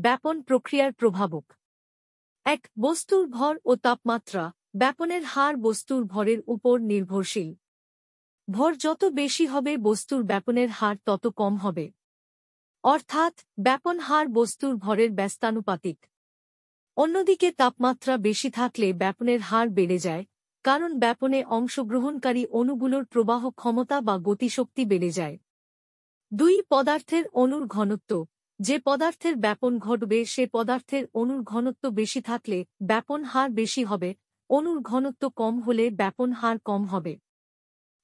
ব্যাপন প্রক্রিয়ার প্রভাবক। ১. বস্তুর ভর ও তাপমাত্রা। ব্যাপনের হার বস্তুর ভরের উপর নির্ভরশীল। ভর যত বেশি হবে বস্তুর ব্যাপনের হার তত কম হবে। অর্থাৎ ব্যাপন হার বস্তুর ভরের ব্যস্তানুপাতিক। অন্যদিকে তাপমাত্রা বেশি থাকলে ব্যাপনের হার বেড়ে যায়, কারণ ব্যাপনে অংশগ্রহণকারী অণুগুলোর প্রবাহ ক্ষমতা বা গতিশক্তি বেড়ে যায়। ২. পদার্থের অণুর ঘনত্ব। যে পদার্থের ব্যাপন ঘটবে সে পদার্থের অণুর ঘনত্ব বেশি থাকলে ব্যাপন হার বেশি হবে, অণুর ঘনত্ব কম হলে ব্যাপন হার কম হবে।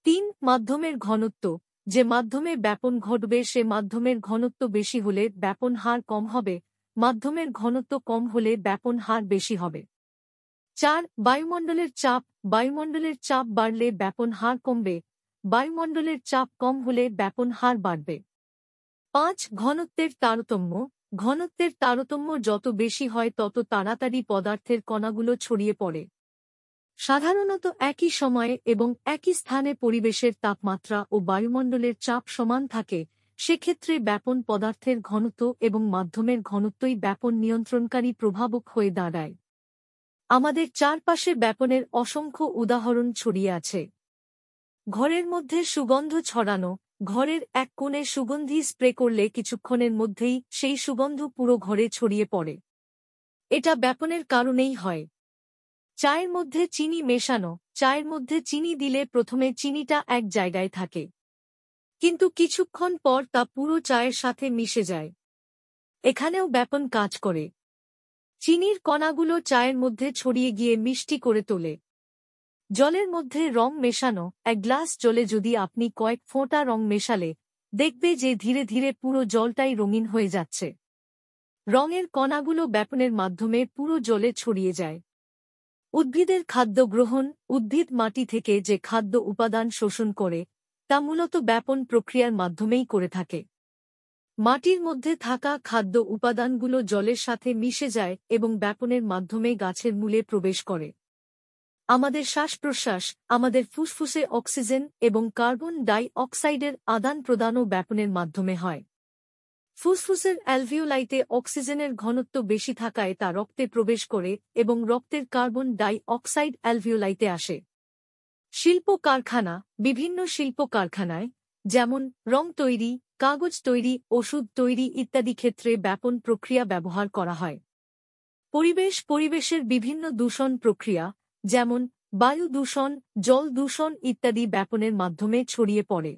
৩. মাধ্যমের ঘনত্ব। যে মাধ্যমে ব্যাপন ঘটবে সে মাধ্যমের ঘনত্ব বেশি হলে ব্যাপন হার কম হবে, মাধ্যমের ঘনত্ব কম হলে ব্যাপন হার বেশি হবে। ৪. বায়ুমণ্ডলের চাপ। বায়ুমণ্ডলের চাপ বাড়লে ব্যাপন হার কমবে, বায়ুমণ্ডলের চাপ কম হলে ব্যাপন হার বাড়বে। ৫. ঘনত্বের তারতম্য। ঘনত্বের তারতম্য যত বেশি হয় তত তাড়াতাড়ি পদার্থের কণাগুলো ছড়িয়ে পড়ে। সাধারণত একই সময়ে এবং একই স্থানে পরিবেশের তাপমাত্রা ও বায়ুমণ্ডলের চাপ সমান থাকে, সেক্ষেত্রে ব্যাপন পদার্থের ঘনত্ব এবং মাধ্যমের ঘনত্বই ব্যাপন নিয়ন্ত্রণকারী প্রভাবক হয়ে দাঁড়ায়। আমাদের চারপাশে ব্যাপনের অসংখ্য উদাহরণ ছড়িয়ে আছে। ঘরের মধ্যে সুগন্ধ ছড়ানো। ঘরের এক কোণে সুগন্ধি স্প্রে করলে কিছুক্ষণের মধ্যেই সেই সুগন্ধ পুরো ঘরে ছড়িয়ে পড়ে। এটা ব্যাপনের কারণেই হয়। চায়ের মধ্যে চিনি মেশানো। চায়ের মধ্যে চিনি দিলে প্রথমে চিনিটা এক জায়গায় থাকে, কিন্তু কিছুক্ষণ পর তা পুরো চায়ের সাথে মিশে যায়। এখানেও ব্যাপন কাজ করে। চিনির কণাগুলো চায়ের মধ্যে ছড়িয়ে গিয়ে মিষ্টি করে তোলে। জলের মধ্যে রং মেশানো। এক গ্লাস জলে যদি আপনি কয়েক ফোঁটা রং মেশালে দেখবে যে ধীরে ধীরে পুরো জলটাই রঙিন হয়ে যাচ্ছে। রঙের কণাগুলো ব্যাপনের মাধ্যমে পুরো জলে ছড়িয়ে যায়। উদ্ভিদের খাদ্য গ্রহণ। উদ্ভিদ মাটি থেকে যে খাদ্য উপাদান শোষণ করে তা মূলত ব্যাপন প্রক্রিয়ার মাধ্যমেই করে থাকে। মাটির মধ্যে থাকা খাদ্য উপাদানগুলো জলের সাথে মিশে যায় এবং ব্যাপনের মাধ্যমে গাছের মূলে প্রবেশ করে। আমাদের শ্বাস-প্রশ্বাস, আমাদের ফুসফুসে অক্সিজেন এবং কার্বন ডাই অক্সাইডের আদান প্রদানও ব্যাপনের মাধ্যমে হয়। ফুসফুসের অ্যালভিওলাইতে অক্সিজেনের ঘনত্ব বেশি থাকায় তা রক্তে প্রবেশ করে এবং রক্তের কার্বন ডাই অক্সাইড অ্যালভিওলাইতে আসে। শিল্প কারখানা। বিভিন্ন শিল্প কারখানায়, যেমন রং তৈরি, কাগজ তৈরি, ওষুধ তৈরি ইত্যাদি ক্ষেত্রে ব্যাপন প্রক্রিয়া ব্যবহার করা হয়। পরিবেশের বিভিন্ন দূষণ প্রক্রিয়া, যেমন বায়ু দূষণ, জল দূষণ ইত্যাদি ব্যাপনের মাধ্যমে ছড়িয়ে পড়ে।